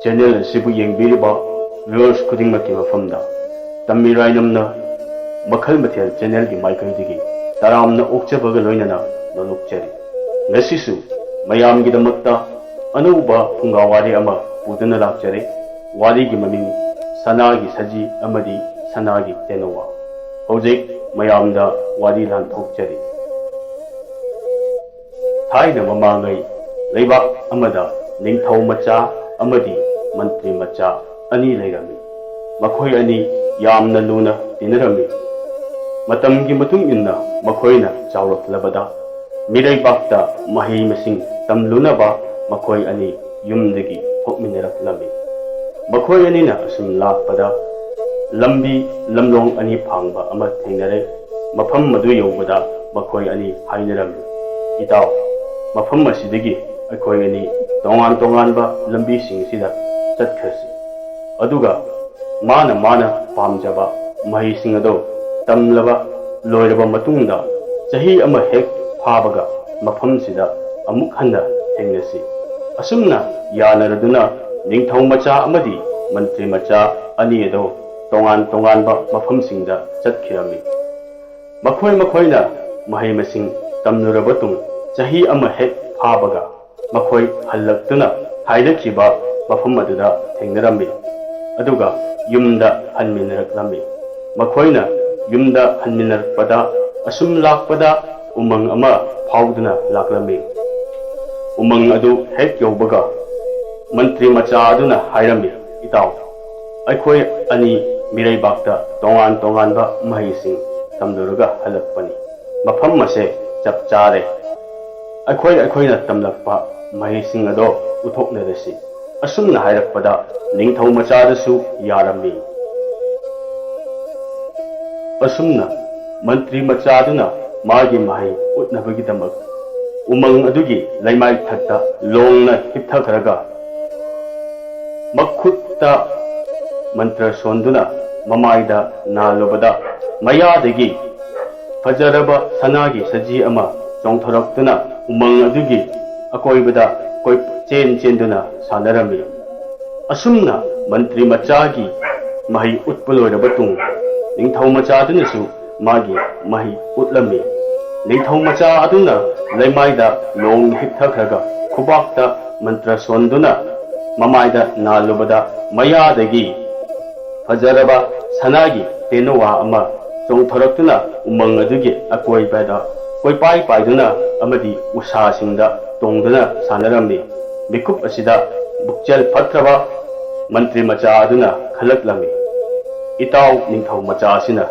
Channel ꯑꯁꯤꯕꯨ ꯌꯦꯡꯕꯤꯔꯤꯕ ꯚ꯭ꯌꯨꯋꯔꯁ ꯈꯨꯗꯤꯡꯃꯛꯀꯤ ꯃꯐꯝꯗ ꯇꯝꯃꯤꯔꯥꯏꯅꯝꯅ ꯃꯈꯜ ꯃꯊꯦꯜ ꯆꯦꯅꯦꯜꯒꯤ ꯃꯥꯏꯀꯩꯗꯒꯤ ꯇꯔꯥꯝꯅ ꯑꯣꯛꯆꯕꯒ ꯂꯣꯏꯅꯅ ꯅꯣꯂꯨꯛꯆꯔꯤ꯫ ꯉꯁꯤꯁꯨ ꯃꯌꯥꯝꯒꯤꯗꯃꯛꯇ ꯑꯅꯧꯕ ꯐꯨꯡꯒꯥꯋꯥꯔꯤ ꯑꯃ ꯄꯨꯗꯨꯅ ꯂꯥꯛꯆꯔꯦ꯫ ꯋꯥꯔꯤꯒꯤ ꯃꯃꯤꯡ ꯁꯅꯥꯒꯤ ꯁꯖꯤ ꯑꯃꯗꯤ ꯁꯅꯥꯒꯤ ꯇꯦꯅꯋꯥ꯫ ꯍꯧꯖꯤꯛ ꯃꯌꯥꯝꯗ ꯋꯥꯔꯤ ꯂꯥꯟꯊꯣꯛꯆꯔꯤ꯫ ꯊꯥꯏꯅ ꯃꯃꯥꯡꯉꯩ ꯂꯩꯕꯥꯛ ꯑꯃꯗ ꯅꯤꯡꯊꯧ ꯃꯆꯥ ꯑꯃꯗꯤ ꯃꯟꯇ꯭ꯔꯤ ꯃꯆꯥ ꯑꯅꯤ ꯂꯩꯔꯝꯃꯤ꯫ ꯃꯈꯣꯏ ꯑꯅꯤ ꯌꯥꯝꯅ ꯂꯨꯅ ꯇꯤꯟꯅꯔꯝꯃꯤ꯫ ꯃꯇꯝꯒꯤ ꯃꯇꯨꯡ ꯏꯟꯅ ꯃꯈꯣꯏꯅ ꯆꯥꯎꯔꯛꯂꯕꯗ ꯃꯤꯔꯩꯕꯥꯛꯇ ꯃꯍꯩ ꯃꯁꯤꯡ ꯇꯝꯂꯨꯅꯕ ꯃꯈꯣꯏ ꯑꯅꯤ ꯌꯨꯝꯗꯒꯤ ꯊꯣꯛꯃꯤꯟꯅꯔꯛꯂꯝꯃꯤ꯫ ꯃꯈꯣꯏ ꯑꯅꯤꯅ ꯑꯁꯨꯝ ꯂꯥꯛꯄꯗ ꯂꯝꯕꯤ ꯂꯝꯂꯣꯡ ꯑꯅꯤ ꯐꯥꯡꯕ ꯑꯃ ꯊꯦꯡꯅꯔꯦ꯫ ꯃꯐꯝ ꯑꯗꯨ ꯌꯧꯕꯗ ꯃꯈꯣꯏ ꯑꯅꯤ ꯍꯥꯏꯅꯔꯝꯃꯤ, "ꯏꯇꯥꯎ, ꯃꯐꯝ ꯑꯁꯤꯗꯒꯤ ꯑꯩꯈꯣꯏ ꯑꯅꯤ ꯇꯣꯉꯥꯟ ꯇꯣꯉꯥꯟꯕ ꯂꯝꯕꯤꯁꯤꯡꯁꯤꯗ ꯆꯠꯈ꯭ꯔꯁꯤ꯫ ꯑꯗꯨꯒ ꯃꯥꯅ ꯄꯥꯝꯖꯕ ꯃꯍꯩꯁꯤꯡ ꯑꯗꯨ ꯇꯝꯂꯕ ꯂꯣꯏꯔꯕ ꯃꯇꯨꯡꯗ ꯆꯍꯤ ꯑꯃ ꯍꯦꯛ ꯐꯥꯕꯒ ꯃꯐꯝꯁꯤꯗ ꯑꯃꯨꯛ ꯍꯟꯅ ꯊꯦꯡꯅꯁꯤ." ꯑꯁꯨꯝꯅ ꯌꯥꯅꯔꯗꯨꯅ ꯅꯤꯡꯊꯧ ꯃꯆꯥ ꯑꯃꯗꯤ ꯃꯟꯇ꯭ꯔꯤ ꯃꯆꯥ ꯑꯅꯤ ꯑꯗꯨ ꯇꯣꯉꯥꯟ ꯇꯣꯉꯥꯟꯕ ꯃꯐꯝꯁꯤꯡꯗ ꯆꯠꯈꯤꯔꯝꯃꯤ꯫ ꯃꯈꯣꯏꯅ ꯃꯍꯩ ꯃꯁꯤꯡ ꯇꯝꯂꯨꯔꯕ ꯇꯨꯡ ꯆꯍꯤ ꯑꯃ ꯍꯦꯛ ꯐꯥꯕꯒ ꯃꯈꯣꯏ ꯍꯜꯂꯛꯇꯨꯅ ꯍꯥꯏꯅꯈꯤꯕ ꯃꯐꯝ ꯑꯗꯨꯗ ꯊꯦꯡꯅꯔꯝꯃꯤ꯫ ꯑꯗꯨꯒ ꯌꯨꯝꯗ ꯍꯟꯃꯤꯟꯅꯔꯛꯂꯝꯃꯤ꯫ ꯃꯈꯣꯏꯅ ꯌꯨꯝꯗ ꯍꯟꯃꯤꯟꯅꯔꯛꯄꯗ ꯑꯁꯨꯝ ꯂꯥꯛꯄꯗ ꯎꯃꯪ ꯑꯃ ꯐꯥꯎꯗꯨꯅ ꯂꯥꯛꯂꯝꯃꯤ꯫ ꯎꯃꯪ ꯑꯗꯨ ꯍꯦꯛ ꯌꯧꯕꯒ ꯃꯟꯇ꯭ꯔꯤ ꯃꯆꯥ ꯑꯗꯨꯅ ꯍꯥꯏꯔꯝꯃꯤ, "ꯏꯇꯥꯎ, ꯑꯩꯈꯣꯏ ꯑꯅꯤ ꯃꯤꯔꯩꯕꯥꯛꯇ ꯇꯣꯉꯥꯟ ꯇꯣꯉꯥꯟꯕ ꯃꯍꯩꯁꯤꯡ ꯇꯝꯂꯨꯔꯒ ꯍꯜꯂꯛꯄꯅꯤ꯫ ꯃꯐꯝ ꯑꯁꯦ ꯆꯞ ꯆꯥꯔꯦ꯫ ꯑꯩꯈꯣꯏꯅ ꯇꯝꯂꯛꯄ ꯃꯍꯩꯁꯤꯡ ꯑꯗꯣ ꯎꯠꯊꯣꯛꯅꯔꯁꯤ." ꯑꯁꯨꯝꯅ ꯍꯥꯏꯔꯛꯄꯗ ꯅꯤꯡꯊꯧ ꯃꯆꯥꯗꯨꯁꯨ ꯌꯥꯔꯝꯃꯤ꯫ ꯑꯁꯨꯝꯅ ꯃꯟꯇ꯭ꯔꯤ ꯃꯆꯥꯗꯨꯅ ꯃꯥꯒꯤ ꯃꯍꯩ ꯎꯠꯅꯕꯒꯤꯗꯃꯛ ꯎꯃꯪ ꯑꯗꯨꯒꯤ ꯂꯩꯃꯥꯏ ꯊꯛꯇ ꯂꯣꯡꯅ ꯍꯤꯞꯊꯈ꯭ꯔꯒ ꯃꯈꯨꯠꯇ ꯃꯟꯇ꯭ꯔ ꯁꯣꯟꯗꯨꯅ ꯃꯃꯥꯏꯗ ꯅꯥꯜꯂꯨꯕꯗ ꯃꯌꯥꯗꯒꯤ ꯐꯖꯔꯕ ꯁꯅꯥꯒꯤ ꯁꯖꯤ ꯑꯃ ꯆꯣꯡꯊꯣꯔꯛꯇꯨꯅ ꯎꯃꯪ ꯑꯗꯨꯒꯤ ꯑꯀꯣꯏꯕꯗ ꯀꯣꯏꯆꯦꯟ ꯆꯦꯟꯗꯨꯅ ꯁꯥꯟꯅꯔꯝꯃꯤ꯫ ꯑꯁꯨꯝꯅ ꯃꯟꯇ꯭ꯔꯤ ꯃꯆꯥꯒꯤ ꯃꯍꯩ ꯎꯠꯄ ꯂꯣꯏꯔꯕ ꯇꯨꯡ ꯅꯤꯡꯊꯧ ꯃꯆꯥꯗꯨꯅꯁꯨ ꯃꯥꯒꯤ ꯃꯍꯩ ꯎꯠꯂꯝꯃꯤ꯫ ꯅꯤꯡꯊꯧ ꯃꯆꯥ ꯑꯗꯨꯅ ꯂꯩꯃꯥꯏꯗ ꯂꯣꯡꯅ ꯍꯤꯞꯊꯈ꯭ꯔꯒ ꯈꯨꯕꯥꯛꯇ ꯃꯟꯇ꯭ꯔ ꯁꯣꯟꯗꯨꯅ ꯃꯃꯥꯏꯗ ꯅꯥꯜꯂꯨꯕꯗ ꯃꯌꯥꯗꯒꯤ ꯐꯖꯔꯕ ꯁꯅꯥꯒꯤ ꯇꯦꯅꯋꯥ ꯑꯃ ꯆꯣꯡꯊꯣꯔꯛꯇꯨꯅ ꯎꯃꯪ ꯑꯗꯨꯒꯤ ꯑꯀꯣꯏꯕꯗ ꯀꯣꯏꯄꯥꯏ ꯄꯥꯏꯗꯨꯅ ꯑꯃꯗꯤ ꯎꯁꯥꯁꯤꯡꯗ ꯇꯣꯡꯗꯨꯅ ꯁꯥꯟꯅꯔꯝꯃꯤ꯫ ꯃꯤꯀꯨꯞ ꯑꯁꯤꯗ ꯄꯨꯛꯆꯦꯜ ꯐꯠꯇ꯭ꯔꯕ ꯃꯟꯇ꯭ꯔꯤ ꯃꯆꯥ ꯑꯗꯨꯅ ꯈꯜꯂꯛꯂꯝꯃꯤ, "ꯏꯇꯥꯎ ꯅꯤꯡꯊꯧ ꯃꯆꯥ ꯑꯁꯤꯅ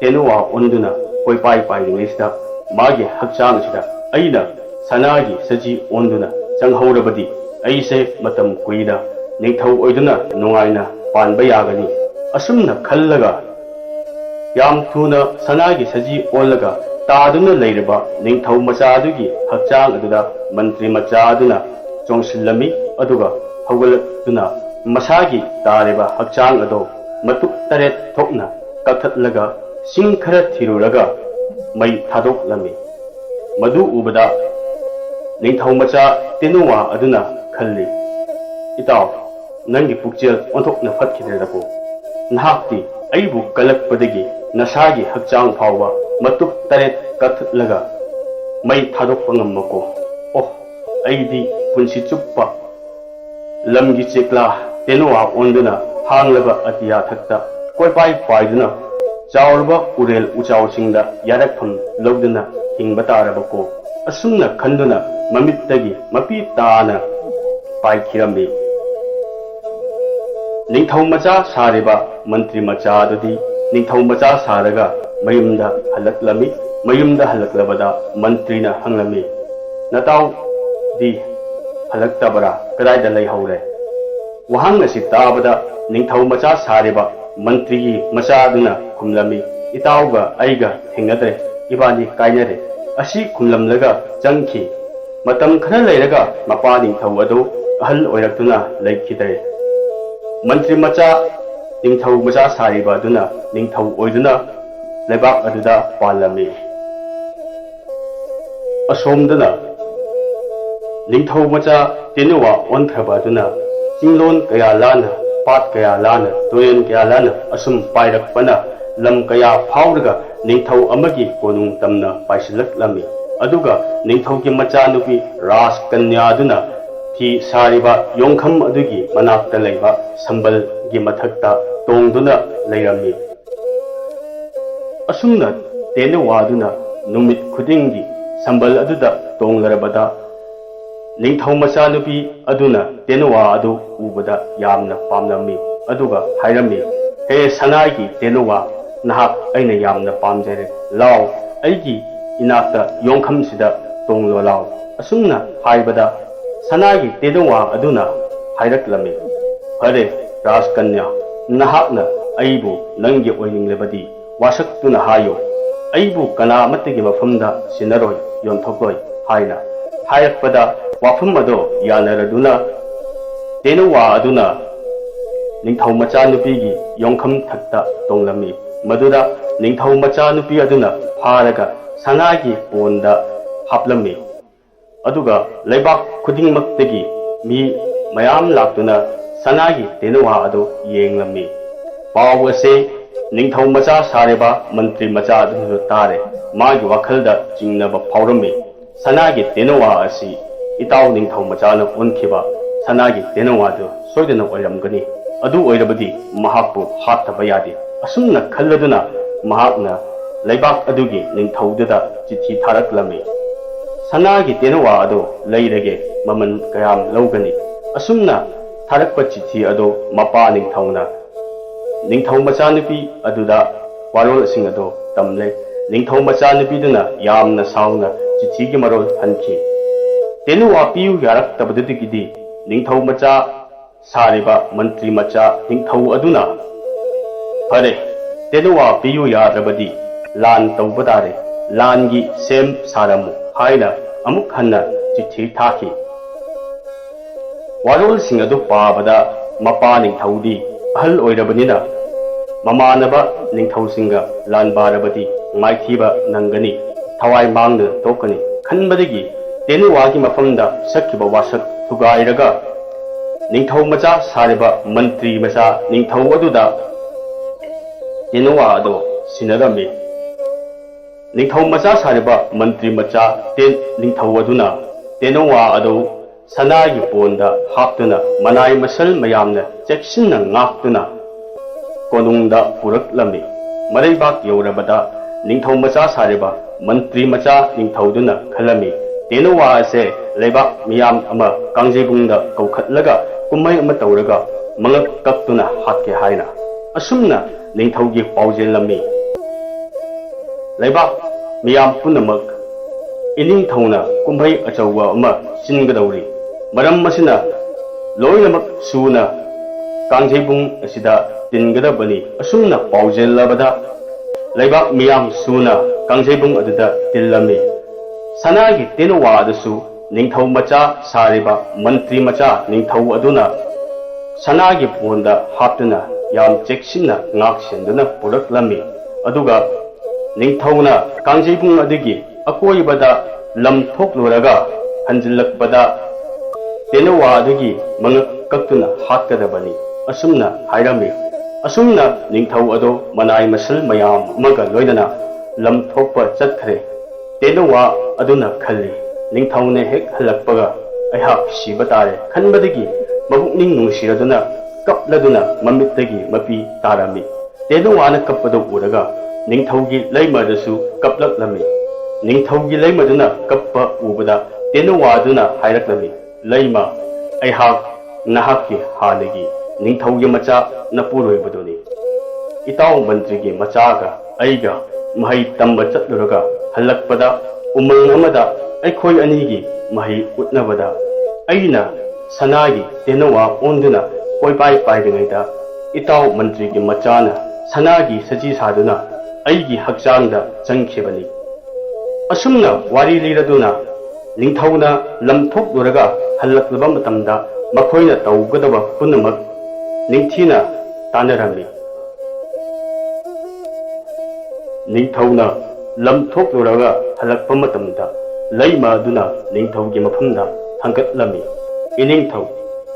ꯇꯦꯅꯋꯥ ꯑꯣꯟꯗꯨꯅ ꯀꯣꯏꯄꯥꯏ ꯄꯥꯏꯔꯤꯉꯩꯁꯤꯗ ꯃꯥꯒꯤ ꯍꯛꯆꯥꯡꯁꯤꯗ ꯑꯩꯅ ꯁꯅꯥꯒꯤ ꯁꯖꯤ ꯑꯣꯟꯗꯨꯅ ꯆꯪꯍꯧꯔꯕꯗꯤ ꯑꯩꯁꯦ ꯃꯇꯝ ꯀꯨꯏꯅ ꯅꯤꯡꯊꯧ ꯑꯣꯏꯗꯨꯅ ꯅꯨꯡꯉꯥꯏꯅ ꯄꯥꯟꯕ ꯌꯥꯒꯅꯤ." ꯑꯁꯨꯝꯅ ꯈꯜꯂꯒ ꯌꯥꯝ ꯊꯨꯅ ꯁꯅꯥꯒꯤ ꯁꯖꯤ ꯑꯣꯜꯂꯒ ꯇꯥꯗꯨꯅ ꯂꯩꯔꯤꯕ ꯅꯤꯡꯊꯧ ꯃꯆꯥ ꯑꯗꯨꯒꯤ ꯍꯛꯆꯥꯡ ꯑꯗꯨꯗ ꯃꯟꯇ꯭ꯔꯤ ꯃꯆꯥ ꯑꯗꯨꯅ ꯆꯣꯡꯁꯤꯜꯂꯝꯃꯤ꯫ ꯑꯗꯨꯒ ꯍꯧꯒꯠꯂꯛꯇꯨꯅ ꯃꯁꯥꯒꯤ ꯇꯥꯔꯤꯕ ꯍꯛꯆꯥꯡ ꯑꯗꯨ ꯃꯇꯨꯞ 8 ꯊꯣꯛꯅ ꯀꯛꯊꯠꯂꯒ ꯁꯤꯡ ꯈꯔ ꯊꯤꯔꯨꯔꯒ ꯃꯩ ꯊꯥꯗꯣꯛꯂꯝꯃꯤ꯫ ꯃꯗꯨ ꯎꯕꯗ ꯅꯤꯡꯊꯧ ꯃꯆꯥ ꯇꯦꯅꯋꯥ ꯑꯗꯨꯅ ꯈꯜꯂꯤ, "ꯏꯇꯥꯎ, ꯅꯪꯒꯤ ꯄꯨꯛꯆꯦꯜ ꯑꯣꯟꯊꯣꯛꯅ ꯐꯠꯈꯤꯗ꯭ꯔꯦꯗꯀꯣ꯫ ꯅꯍꯥꯛꯇꯤ ꯑꯩꯕꯨ ꯀꯜꯂꯛꯄꯗꯒꯤ ꯅꯁꯥꯒꯤ ꯍꯛꯆꯥꯡ ꯐꯥꯎꯕ ꯃꯇꯨꯞ 8 ꯀꯛꯊꯠꯂꯒ ꯃꯩ ꯊꯥꯗꯣꯛꯄ ꯉꯝꯃꯀꯣ꯫ ꯑꯣ, ꯑꯩꯗꯤ ꯄꯨꯟꯁꯤ ꯆꯨꯞꯄ ꯂꯝꯒꯤ ꯆꯦꯛꯂꯥ ꯇꯦꯅꯋꯥ ꯑꯣꯟꯗꯨꯅ ꯍꯥꯡꯂꯕ ꯑꯇꯤꯌꯥ ꯊꯛꯇ ꯀꯣꯏꯄꯥꯏ ꯄꯥꯏꯗꯨꯅ ꯆꯥꯎꯔꯕ ꯎꯔꯦꯜ ꯎꯆꯥꯎꯁꯤꯡꯗ ꯌꯥꯔꯛꯐꯝ ꯂꯧꯗꯨꯅ ꯍꯤꯡꯕ ꯇꯥꯔꯕꯀꯣ." ꯑꯁꯨꯝꯅ ꯈꯟꯗꯨꯅ ꯃꯃꯤꯠꯇꯒꯤ ꯃꯄꯤ ꯇꯥꯅ ꯄꯥꯏꯈꯤꯔꯝꯃꯤ꯫ ꯅꯤꯡꯊꯧ ꯃꯆꯥ ꯁꯥꯔꯤꯕ ꯃꯟꯇ꯭ꯔꯤ ꯃꯆꯥ ꯑꯗꯨꯗꯤ ꯅꯤꯡꯊꯧ ꯃꯆꯥ ꯁꯥꯔꯒ ꯃꯌꯨꯝꯗ ꯍꯜꯂꯛꯂꯝꯃꯤ꯫ ꯃꯌꯨꯝꯗ ꯍꯜꯂꯛꯂꯕꯗ ꯃꯟꯇ꯭ꯔꯤꯅ ꯍꯪꯂꯝꯃꯤ, "ꯅꯇꯥꯎꯗꯤ ꯍꯜꯂꯛꯇꯕꯔꯥ? ꯀꯗꯥꯏꯗ ꯂꯩꯍꯧꯔꯦ?" ꯋꯥꯍꯪ ꯑꯁꯤ ꯇꯥꯕꯗ ꯅꯤꯡꯊꯧ ꯃꯆꯥ ꯁꯥꯔꯤꯕ ꯃꯟꯇ꯭ꯔꯤꯒꯤ ꯃꯆꯥ ꯑꯗꯨꯅ ꯈꯨꯝꯂꯝꯃꯤ, "ꯏꯇꯥꯎꯒ ꯑꯩꯒ ꯊꯦꯡꯅꯗ꯭ꯔꯦ, ꯏꯕꯥꯅꯤ ꯀꯥꯏꯅꯔꯦ." ꯑꯁꯤ ꯈꯨꯝꯂꯝꯂꯒ ꯆꯪꯈꯤ꯫ ꯃꯇꯝ ꯈꯔ ꯂꯩꯔꯒ ꯃꯄꯥ ꯅꯤꯡꯊꯧ ꯑꯗꯨ ꯑꯍꯜ ꯑꯣꯏꯔꯛꯇꯨꯅ ꯂꯩꯈꯤꯗ꯭ꯔꯦ꯫ ꯃꯟꯇ꯭ꯔꯤ ꯃꯆꯥ ꯅꯤꯡꯊꯧ ꯃꯆꯥ ꯁꯥꯔꯤꯕ ꯑꯗꯨꯅ ꯅꯤꯡꯊꯧ ꯑꯣꯏꯗꯨꯅ ꯂꯩꯕꯥꯛ ꯑꯗꯨꯗ ꯄꯥꯜꯂꯝꯃꯤ꯫ ꯑꯁꯣꯝꯗꯅ ꯅꯤꯡꯊꯧ ꯃꯆꯥ ꯇꯦꯅꯋꯥ ꯑꯣꯟꯈ꯭ꯔꯕ ꯑꯗꯨꯅ चिंगलोन कया लाना पाट कया लाना तुरेन कया लाना असुम पाइरकपना लम कया फाउरगा निंगथौ अमगी कोनुंग तमना पाइसिलकलमी अदुगा निंगथौगी मचानुपी राज कन्या अदुना थी सारिबा योंखम अदुगी मनाक्ता लैबा संबलगी मथक्ता तोंगदुना लैरमी असुमना तेनुवादुना नुमित खुदिंगी संबल अदुदा तोंगलरबदा निंगथौ मचानुपी अदुना तेनुवा अदु उबदा यामना पामनमी अदुगा हाइरमी हे सनागी तेनुवा नहाक अइना यामना पामजरे लाव अइगी इनाक्ता योंखमसिदा तोंगलो लाव असुमना हाइबदा सनागी तेनुवा अदुना हाइरकलमी फरे राजकन्या नहाकना अइबु नंगी ओइनिंगलेबदी वासक्तुना हायो अइबु कनामत्तगी मफमदा सिनरोय योंथोक्लोय हाइना हायरकपदा वाफम अदो यानरदुना तेनुवा अदुना निंगथौ मचानुपीगी योंखम थक्ता तोंगलमी मदुदा निंगथौ मचानुपी अदुना फारगा सनागी पोंदा हापलमी अदुगा लेबाक खुदिंगमक्तगी मी मयाम लाक्तुना सनागी तेनुवा अदो येंगलमी पाव असे निंगथौ मचा सारेबा मंत्री मचा अदुना तारे मागी वखलदा चिंगनबा फावरमी सनागी तेनुवा असी इताव निंगथौ मचाना उनखिबा सनागी तेनुवादो सोयदना ओइरमगनी अदु ओइरबदी महाकपु हातबा यादे असुमना खल्लदुना महाकना लेबाक अदुगी निंगथौदुदा चिठी थारकलमी सनागी तेनुवा अदो लैरगे ममन कयाम लौगनी असुमना थारकपा चिठी अदो मपा निंगथौना निंगथौ मचानुपी अदुदा वारोलसिंग अदो तमले निंगथौ मचानुपीदुना यामना साउना चिठीगी मरोल हनखी तेनुवा पियु यारक्तबदुदिगिदी निंगथौ मचा सारिबा मंत्री मचा निंगथौ अदुना फरे तेनुवा पियु यारबदी लान तौबदारे लानगी सेम सारमु हाइना अमुक हन्ना चिठी थाखी वारोलसिंग अदु पाबदा मपा निंगथौदी अहल ओइरबनिना ममानबा निंगथौसिंगा लान बारबदी माइथीबा नंगनी थवाई मांगना तोकनी खनबदगी तेनुवागी मफमदा सखिबा वासक थुगाइरगा निंगथौ मचा सारिबा मंत्री मचा निंगथौ अदुदा तेनुवा अदो सिनरमी निंगथौ मचा सारिबा मंत्री मचा निंगथौ अदुना तेनुवा अदो सनागी पोंदा हाक्तुना मनाई मसल मयामना चेक्सिन्ना ngaktuna कोनुंगदा पुरकलमी मरैबाक यौरबदा निंगथौ मचा सारिबा मंत्री मचा निंगथौदुना खलमी तेनुवा असे लेबाक मियाम अमा कांजेबुंगदा कौखतलगा कुम्मै अमा तौरगा मंगक कक्तुना हातके हाइना असुमना निंगथौगी पाउजेलमी लेबाक मियाम पुनमक इनिंगथौना कुम्मै अचौवा अमा सिनगदौरी मरम मसिना लोइनमक सुना कांजेबुंग असिदा तिनगदबनी असुमना पाउजेलबदा लेबाक मियाम सुना कांजेबुंग अदुदा तिल्लमी सनागी तेनुवा अदसु निंगथौ मचा सारिबा मंत्री मचा निंगथौ अदुना सनागी पोंदा हाप्तुना याम चेक्सिन्ना ngaksenदुना पुरकलमी अदुगा निंगथौना कांजेबुंग अदुगी अकोइबदा लम थोक्लोरगा हंजिलकपदा तेनुवा अदुगी मंगक कक्तुना हातकदबनी असुमना हाइरमी असुमना निंगथौ अदो मनाई मसल मयाम मगा लोइदना लम थोक्पा चतखरे तेनुवा अदुना खल्ली निंगथौने हेक हलकपगा अहाक सिबा तारे खनबदगी मबुकनिंग नुंसिरदुना कपलदुना ममित्तगी मपी तारामी तेनुवाना कपपदो उरगा निंगथौगी लैमदसु कपलकलमी निंगथौगी लैमदुना कपपा उबदा तेनुवा अदुना हाइरकलमी लैमा अहाक नहाकि हानगी निंगथौगी मचा नपुरोइबदुनी इताव मंत्रीगी मचागा अइगा महै तंबा चतलुरगा हलकपदा उमंग अमदा अखोय अनीगी महै उतनबदा अइना सनागी तेनुवा ओंदुना कोइपाई पाइरिङैदा इताव मंत्रीगी मचाना सनागी सजी सादुना अइगी हक्चांगदा चंखिबनी असुमना वारी लिरदुना निंगथौना लमथोक्लुरगा हलकलबा मतमदा मखोयना तौगदबा पुनमक निंगथीना तानरमी निंगथौना लमथोक्लुरगा हलकपा मतमदा लैमा अदुना निंगथौगी मफमदा हंगतलमी इनिंगथौ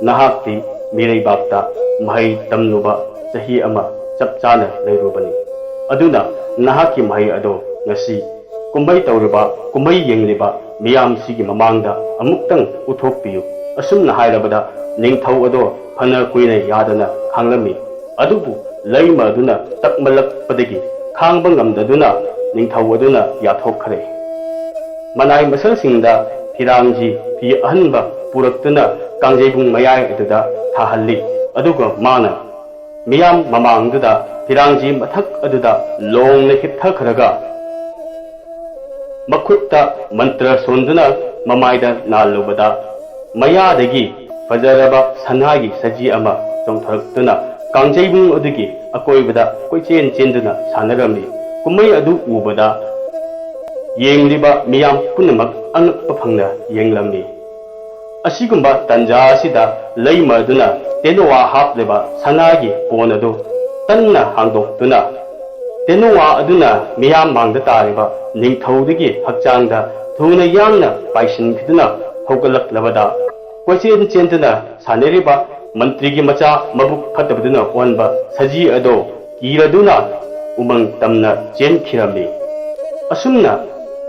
ꯅꯍꯥꯛꯇꯤ ꯃꯤꯔꯩꯕꯥꯛꯇ ꯃꯍꯩ ꯇꯝꯂꯨꯕ ꯆꯍꯤ ꯑꯃ ꯆꯞ ꯆꯥꯅ ꯂꯩꯔꯨꯕꯅꯤ꯫ ꯑꯗꯨꯅ ꯅꯍꯥꯛꯀꯤ ꯃꯍꯩ ꯑꯗꯣ ꯉꯁꯤ ꯀꯨꯝꯍꯩ ꯇꯧꯔꯤꯕ ꯀꯨꯝꯍꯩ ꯌꯦꯡꯂꯤꯕ ꯃꯤꯌꯥꯝꯁꯤꯒꯤ ꯃꯃꯥꯡꯗ ꯑꯃꯨꯛꯇꯪ ꯎꯠꯊꯣꯛꯄꯤꯌꯨ꯫ ꯑꯁꯨꯝꯅ ꯍꯥꯏꯔꯕꯗ ꯅꯤꯡꯊꯧ ꯑꯗꯣ ꯐꯅ ꯀꯨꯏꯅ ꯌꯥꯗꯅ ꯈꯥꯡꯂꯝꯃꯤ꯫ ꯑꯗꯨꯕꯨ ꯂꯩꯃ ꯑꯗꯨꯅ ꯇꯛꯃꯜꯂꯛꯄꯗꯒꯤ ꯈꯥꯡꯕ ꯉꯝꯗꯗꯨꯅ ꯅꯤꯡꯊꯧ ꯑꯗꯨꯅ ꯌꯥꯊꯣꯛꯈ꯭ꯔꯦ꯫ ꯃꯅꯥꯏ ꯃꯁꯜꯁꯤꯡꯗ ꯐꯤꯔꯥꯡꯖꯤ ꯐꯤ ꯑꯍꯟꯕ ꯄꯨꯔꯛꯇꯨꯅ ꯀꯥꯡꯖꯩꯕꯨꯡ ꯃꯌꯥꯏ ꯑꯗꯨꯗ ꯊꯥꯍꯜꯂꯤ꯫ ꯑꯗꯨꯒ ꯃꯥꯅ ꯃꯤꯌꯥꯝ ꯃꯃꯥꯡꯗꯨꯗ ꯐꯤꯔꯥꯡꯖꯤ ꯃꯊꯛ ꯑꯗꯨꯗ ꯂꯣꯡꯅ ꯍꯤꯞꯊꯈ꯭ꯔꯒ ꯃꯈꯨꯠꯇ ꯃꯟꯇ꯭ꯔ ꯁꯣꯟꯗꯨꯅ ꯃꯃꯥꯏꯗ ꯅꯥꯜꯂꯨꯕꯗ ꯃꯌꯥꯗꯒꯤ ꯐꯖꯔꯕ ꯁꯅꯥꯒꯤ ꯁꯖꯤ ꯑꯃ ꯆꯣꯡꯊꯔꯛꯇꯨꯅ ꯀꯥꯡꯖꯩꯕꯨꯡ ꯑꯗꯨꯒꯤ ꯑꯀꯣꯏꯕꯗ ꯀꯣꯏꯆꯦꯟ ꯆꯦꯟꯗꯨꯅ ꯁꯥꯟꯅꯔꯝꯃꯤ꯫ ꯀꯨꯝꯍꯩ ꯑꯗꯨ ꯎꯕꯗ ꯌꯦꯡꯂꯤꯕ ꯃꯤꯌꯥꯝ ꯄꯨꯝꯅꯃꯛ ꯑꯉꯛꯄ ꯐꯪꯅ ꯌꯦꯡꯂꯝꯃꯤ꯫ ꯑꯁꯤꯒꯨꯝꯕ ꯇꯟꯖꯥ ꯑꯁꯤꯗ ꯂꯩꯃ ꯑꯗꯨꯅ ꯇꯦꯅꯋꯥ ꯍꯥꯞꯂꯤꯕ ꯁꯅꯥꯒꯤ ꯄꯣꯟ ꯑꯗꯨ ꯇꯟꯅ ꯍꯥꯡꯗꯣꯛꯇꯨꯅ ꯇꯦꯅꯋꯥ ꯑꯗꯨꯅ ꯃꯤꯌꯥꯝ ꯃꯥꯡꯗ ꯇꯥꯔꯤꯕ ꯅꯤꯡꯊꯧꯗꯨꯒꯤ ꯍꯛꯆꯥꯡꯗ ꯊꯨꯅ ꯌꯥꯡꯅ ꯄꯥꯏꯁꯤꯟꯈꯤꯗꯨꯅ ꯍꯧꯒꯠꯂꯛꯂꯕꯗ ꯀꯣꯏꯆꯦꯟ ꯆꯦꯟꯗꯨꯅ ꯁꯥꯟꯅꯔꯤꯕ ꯃꯟꯇ꯭ꯔꯤꯒꯤ ꯃꯆꯥ ꯃꯕꯨꯛ ꯐꯠꯇꯕꯗꯨꯅ ꯑꯣꯟꯕ ꯁꯖꯤ ꯑꯗꯣ ꯀꯤꯔꯗꯨꯅ ꯎꯃꯪ ꯇꯝꯅ ꯆꯦꯟꯈꯤꯔꯝꯃꯤ꯫ ꯑꯁꯨꯝꯅ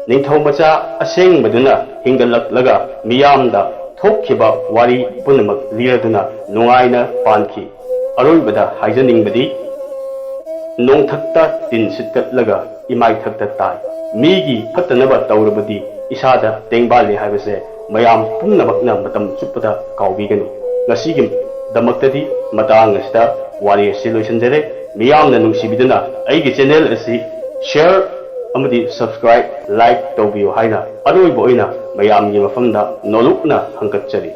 ꯅꯤꯡꯊꯧ ꯃꯆꯥ ꯑꯁꯦꯡꯕꯗꯨꯅ ꯍꯤꯡꯒꯠꯂꯛꯂꯒ ꯃꯤꯌꯥꯝꯗ ꯊꯣꯛꯈꯤꯕ ꯋꯥꯔꯤ ꯄꯨꯝꯅꯃꯛ ꯂꯤꯔꯗꯨꯅ ꯅꯨꯡꯉꯥꯏꯅ ꯄꯥꯟꯈꯤ꯫ ꯑꯔꯣꯏꯕꯗ ꯍꯥꯏꯖꯅꯤꯡꯕꯗꯤ ꯅꯣꯡꯊꯛꯇ ꯇꯤꯟ ꯁꯤꯠꯀꯠꯂꯒ ꯏꯃꯥꯏꯊꯛꯇ ꯇꯥꯏ꯫ ꯃꯤꯒꯤ ꯐꯠꯇꯅꯕ ꯇꯧꯔꯕꯗꯤ ꯏꯁꯥꯗ ꯇꯦꯡꯕꯥꯜꯂꯤ ꯍꯥꯏꯕꯁꯦ ꯃꯌꯥꯝ ꯄꯨꯝꯅꯃꯛꯅ ꯃꯇꯝ ꯆꯨꯞꯄꯗ ꯀꯥꯎꯕꯤꯒꯅꯨ꯫ ꯉꯁꯤꯒꯤꯗꯃꯛꯇꯗꯤ ꯃꯇꯥꯡ ꯑꯁꯤꯗ ꯋꯥꯔꯤ ꯑꯁꯤ ꯂꯣꯏꯁꯤꯟꯖꯔꯦ꯫ ꯃꯤꯌꯥꯝꯅ ꯅꯨꯡꯁꯤꯕꯤꯗꯨꯅ ꯑꯩꯒꯤ ꯆꯦꯅꯦꯜ ꯑꯁꯤ ꯁꯤꯌꯔ ꯑꯃꯗꯤ ꯁꯕꯁꯀ꯭ꯔꯥꯏꯕ ꯂꯥꯏꯛ ꯇꯧꯕꯤꯌꯨ ꯍꯥꯏꯅ ꯑꯔꯣꯏꯕ ꯑꯣꯏꯅ ꯃꯌꯥꯝꯒꯤ ꯃꯐꯝꯗ ꯅꯣꯂꯨꯛꯅ ꯍꯪꯒꯠꯆꯔꯤ꯫